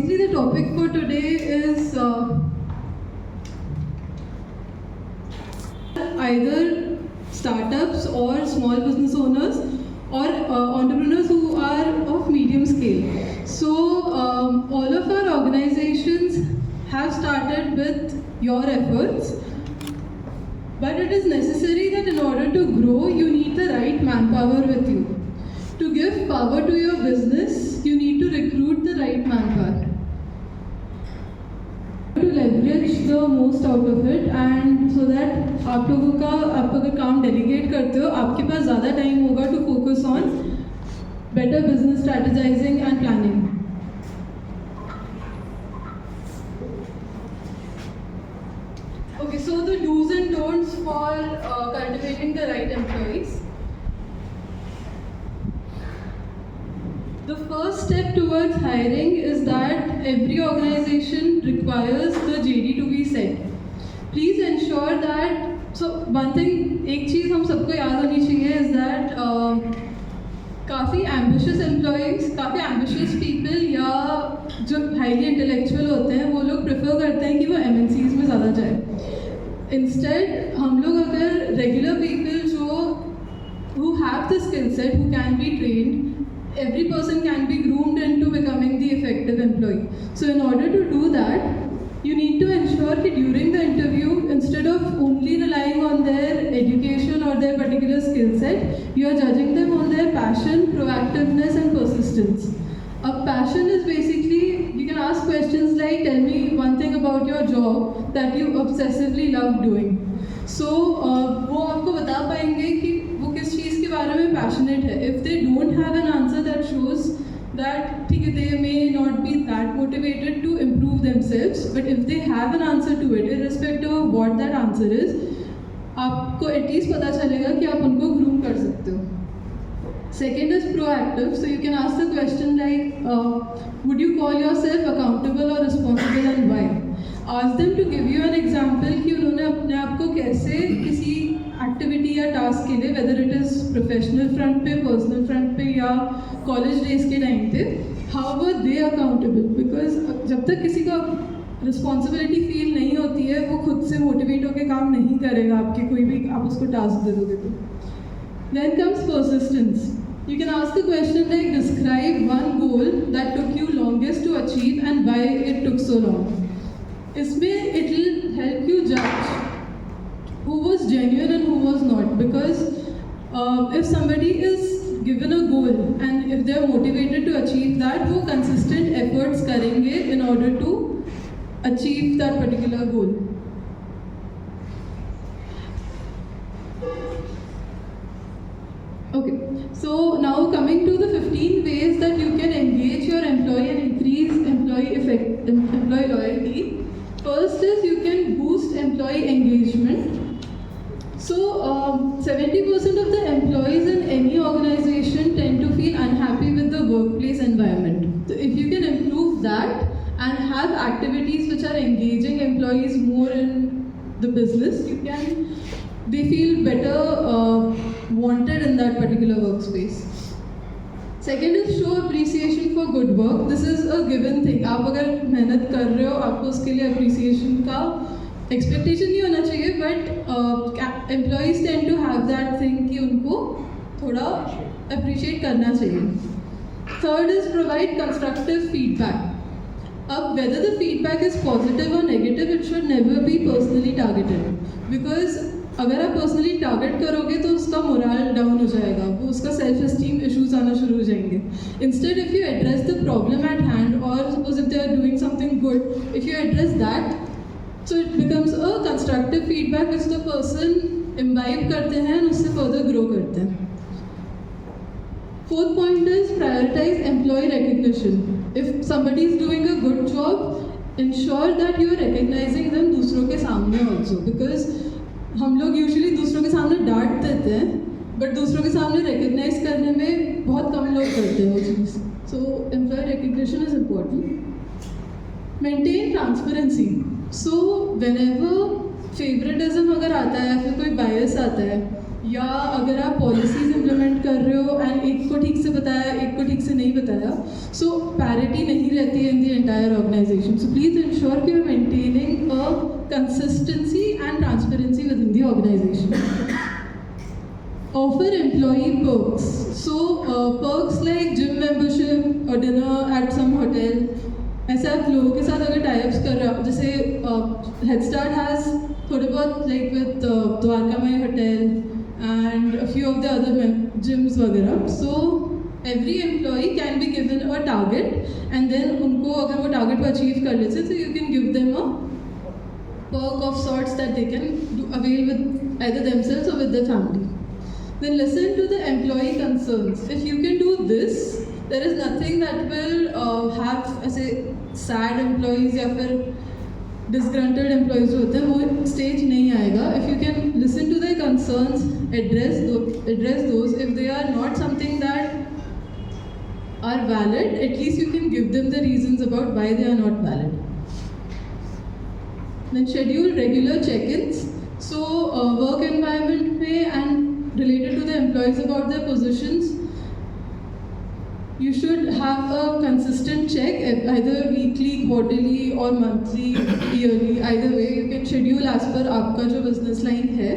basically the topic for today is either startups or small business owners or entrepreneurs who are of medium scale. So all of our organizations have started with your efforts, but it is necessary that in order to grow, you need the right manpower with you. To give power to your business, you need to recruit the right manpower. To leverage the most out of it and so that आप लोगों का आप अगर काम delegate करते हो आपके पास ज़्यादा time होगा to focus on better business strategizing and planning. Okay, so the do's and don'ts for cultivating the right employees. The first step towards hiring is that every organization requires the JD to be set. Please ensure that, so one thing, एक चीज़ हम सबको याद होनी चाहिए is that काफ़ी ambitious employees, काफ़ी ambitious people या जो highly intellectual होते हैं वो लोग prefer करते हैं कि वो MNCs में ज़्यादा जाए. Instead हम लोग अगर regular people जो who have the skill set, who can be trained, every person can be groomed into becoming the effective employee. So in order to do that, you need to ensure that during the interview, instead of only relying on their education or their particular skill set, you are judging them on their passion, proactiveness and persistence. A passion is basically, you can ask questions like, tell me one thing about your job that you obsessively love doing. So वो आपको बता पाएंगे कि वो किस चीज़ के बारे में पैशनेट है. If they don't have an answer that shows that ठीक है, they may not be that motivated to improve themselves, but if they have an answer to it, irrespective of what that answer is, आपको at least पता चलेगा कि आप उनको groom कर सकते हो. Second is proactive, so you can ask the question like, would you call yourself accountable or responsible and why? Ask them to give you an example कि उन्होंने अपने आप को कैसे किसी एक्टिविटी या टास्क के लिए, whether it is professional front पे, personal front पे या college days के टाइम पे, how were they accountable? Because जब तक किसी को रिस्पॉन्सिबिलिटी फील नहीं होती है वो खुद से मोटिवेट होकर काम नहीं करेगा आपके कोई भी आप उसको टास्क दे दोगे तो. Then comes persistence. You can ask the question like, describe one goal that took you longest to achieve and why it took so long. इसमें it will help you judge who was genuine and who was not, because if somebody is given a goal and if they are motivated to achieve that, वो consistent efforts करेंगे in order to achieve that particular goal. Okay, so now coming to the 15 ways that you can engage your employee and increase employee loyalty. First is you can boost employee engagement. So 70% of the employees in any organization tend to feel unhappy with the workplace environment. So if you can improve that and have activities which are engaging employees more in the business, they feel better wanted in that particular workspace. Second is show appreciation for good work. This is a given thing. आप अगर मेहनत कर रहे हो आपको उसके लिए appreciation का expectation नहीं होना चाहिए, but employees tend to have that thing कि उनको थोड़ा appreciate करना चाहिए. Third is provide constructive feedback. अब whether the feedback is positive or negative, it should never be personally targeted, because अगर आप पर्सनली टारगेट करोगे तो उसका मोरल डाउन हो जाएगा, वो उसका सेल्फ एस्टीम इश्यूज आना शुरू हो जाएंगे. Instead if you address the problem at hand, और suppose if they are doing something good, if you address that, so it becomes a constructive feedback which the person imbibe करते हैं और उससे further grow करते हैं. Fourth point is prioritise employee recognition. If somebody is doing a good job, ensure that you are recognising them दूसरों के सामने also, because हम लोग यूजुअली दूसरों के सामने डांट देते हैं, बट दूसरों के सामने रिकग्नाइज करने में बहुत कम लोग करते हैं वो चीज़. So employee recognition is important. Maintain transparency. So whenever favouritism अगर आता है या फिर कोई बायस आता है, या अगर आप पॉलिसीज इम्प्लीमेंट कर रहे हो एंड एक को ठीक से बताया एक को ठीक से नहीं बताया, सो पैरिटी नहीं रहती है in the entire organisation. So please ensure कि you are maintaining a consistency and transparency within the organisation. Offer employee perks. So perks like gym membership or dinner at some hotel. ऐसे आप लोगों के साथ अगर types कर रहे हो, जैसे हेड स्टार्ट हैज़ थोड़े बहुत लाइक विद द्वारका में hotel and a few of the other gyms वगैरह. So every employee can be given a target and then उनको अगर वो टारगेट को अचीव कर लेते तो you can give them a perk of sorts that they can do avail with either themselves or with their family. Then listen to the employee concerns. If you can do this, there is nothing that will have ऐसे sad employees या फिर disgruntled employees जो होते हैं वो stage नहीं आएगा. If you can listen to their concerns, address those. If they are not something that are valid, at least you can give them the reasons about why they are not valid. Then schedule regular check-ins. So work environment में and related to the employees about their positions, you should have a consistent check, either weekly, quarterly or monthly, yearly. Either way, you can schedule as per आपका जो business line है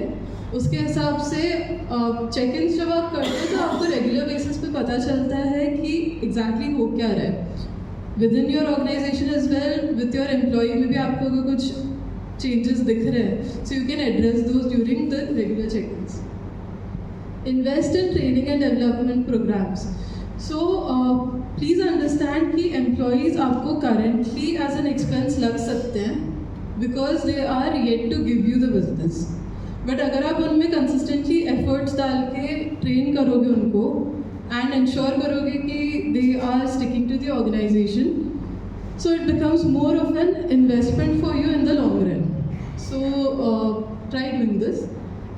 उसके हिसाब से check-ins जब आप करते हो तो आपको regular basis पे पता चलता है कि exactly हो क्या रहा है. Within your organization as well, with your employee में भी आपको अगर कुछ changes दिख रहे हैं, so you can address those during the regular check-ins. Invest in training and development programs. So please understand कि employees आपको currently as an expense लग सकते हैं because they are yet to give you the business. But अगर आप उनमें consistently efforts डाल के train करोगे उनको and ensure करोगे कि they are sticking to the organization, so it becomes more of an investment for you in the long run. So try doing this.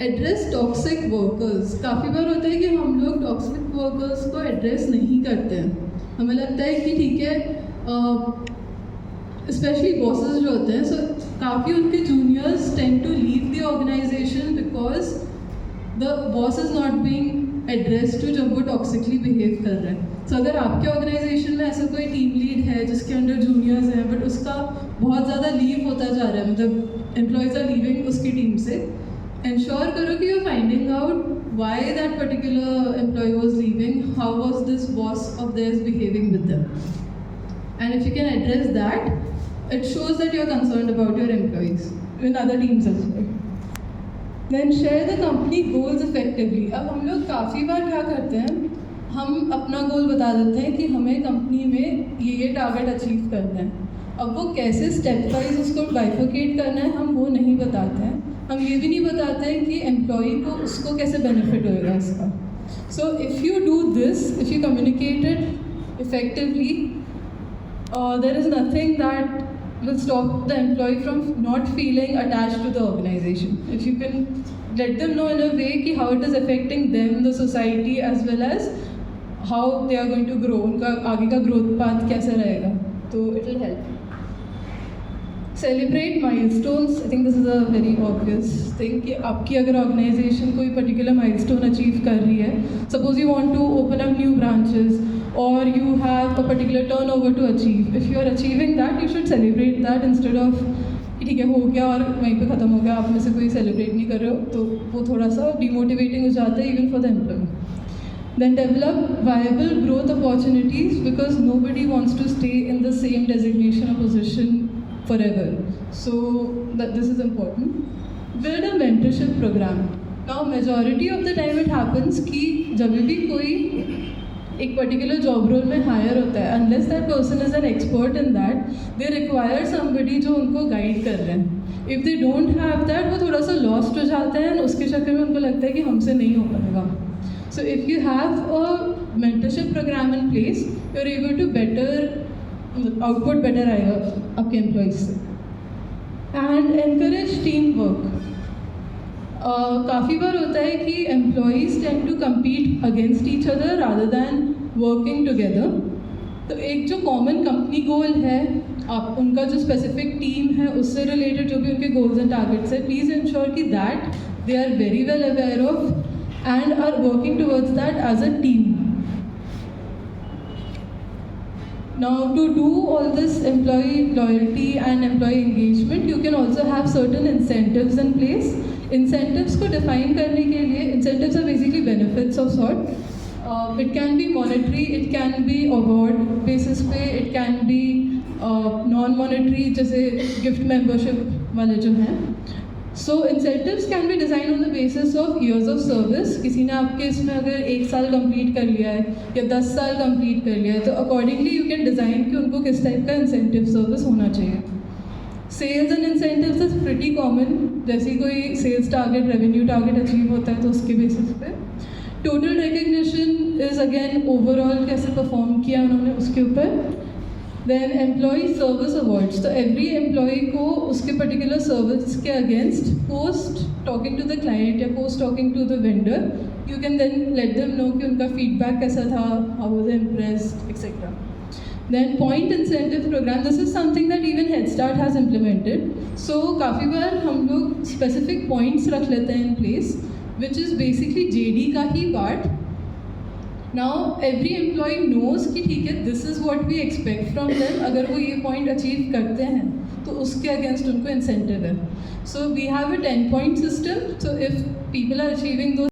Address toxic workers. काफ़ी बार होता है कि हम लोग टॉक्सिक वर्कर्स को एड्रेस नहीं करते हैं. हमें लगता है कि ठीक है, स्पेशली बॉसेस जो होते हैं, सो काफ़ी उनके juniors tend to leave the organization because the boss is not being address to जब वो टॉक्सिकली बिहेव कर रहे हैं. सो अगर आपके ऑर्गेनाइजेशन में ऐसा कोई टीम लीड है जिसके अंडर जूनियर्स हैं बट उसका बहुत ज़्यादा लीव होता जा रहा है, मतलब एम्प्लॉयज़ आर लीविंग उसकी टीम से, ensure करो कि you're finding out why that particular employee was leaving, how was this boss of theirs behaving with them, and if you can address that, it shows that you're concerned about your employees in other teams as well. Then share the company goals effectively. अब हम लोग काफ़ी बार क्या करते हैं, हम अपना गोल बता देते हैं कि हमें कंपनी में ये टारगेट अचीव करना है. अब वो कैसे स्टेप वाइज उसको बाइफरकेट करना है हम वो नहीं बताते हैं. हम ये भी नहीं बताते हैं कि एम्प्लॉई को उसको कैसे बेनिफिट होएगा इसका. So if you do this, if you communicate it effectively, there is nothing that will stop the employee from not feeling attached to the organization. If you can let them know in a way कि how it is affecting them, the society, as well as how they are going to grow, उनका आगे का growth path कैसे रहेगा, तो it will help. Celebrate milestones. I think this is a very obvious thing कि आपकी अगर organisation कोई पर्टिकुलर माइलस्टोन अचीव कर रही है, suppose you want to open up new branches or you have a particular turnover to achieve. If you are achieving that, you should celebrate that instead of ठीक है हो गया और वहीं पे ख़त्म हो गया, आप में से कोई सेलिब्रेट नहीं कर रहे हो, तो वो थोड़ा सा डिमोटिवेटिंग हो जाता है even for the employ. Then develop viable growth opportunities because nobody wants to stay in the same designation or position forever. So this is important. Build a mentorship program. Now majority of the time it happens कि जब भी कोई एक particular job role में higher होता है, unless that person is an expert in that, they require somebody जो उनको गाइड कर रहे हैं. If they don't have that, वो थोड़ा सा लॉस्ट हो जाते हैं, उसके चक्कर में उनको लगता है कि हमसे नहीं हो पाएगा. So if you have a mentorship program in place, you are able to better output better आएगा आपके एम्प्लॉयज़ से. And encourage team work. काफ़ी बार होता है कि employees tend to compete against each other rather than working together. तो एक जो कॉमन कंपनी गोल है, आप उनका जो स्पेसिफिक टीम है उससे रिलेटेड जो भी उनके गोल्स एंड टारगेट्स है, प्लीज़ इंश्योर कि that they are very well aware of and are working towards that as a team. Now, to do all this employee loyalty and employee engagement, you can also have certain incentives in place. Incentives को define करने के लिए, incentives are basically benefits of sort. It can be monetary, it can be award basis पे, it can be non-monetary, जैसे gift membership वाले जो हैं. So incentives can be designed on the basis of years of service. किसी ने आपके इसमें अगर 1 साल कंप्लीट कर लिया है या 10 साल कंप्लीट कर लिया है तो अकॉर्डिंगली यू कैन डिज़ाइन कि उनको किस टाइप का इंसेंटिव सर्विस होना चाहिए. Sales and incentives is pretty common. जैसे कोई sales target revenue target achieve होता है तो उसके बेसिस पे. Total recognition is again overall कैसे परफॉर्म किया उन्होंने उसके ऊपर. Then employee service awards. तो every employee को उसके particular service के against post talking to the client या post talking to the vendor, you can then let them know कि उनका feedback कैसा था, how was they impressed, etc. Then point incentive program. This is something that even Head Start has implemented. So काफ़ी बार हम लोग specific points रख लेते हैं in place, which is basically JD का ही part. Now every employee knows कि ठीक है this is what we expect from them. अगर वो ये point achieve करते हैं तो उसके against उनको incentive है. So we have a 10-point system. So if people are achieving those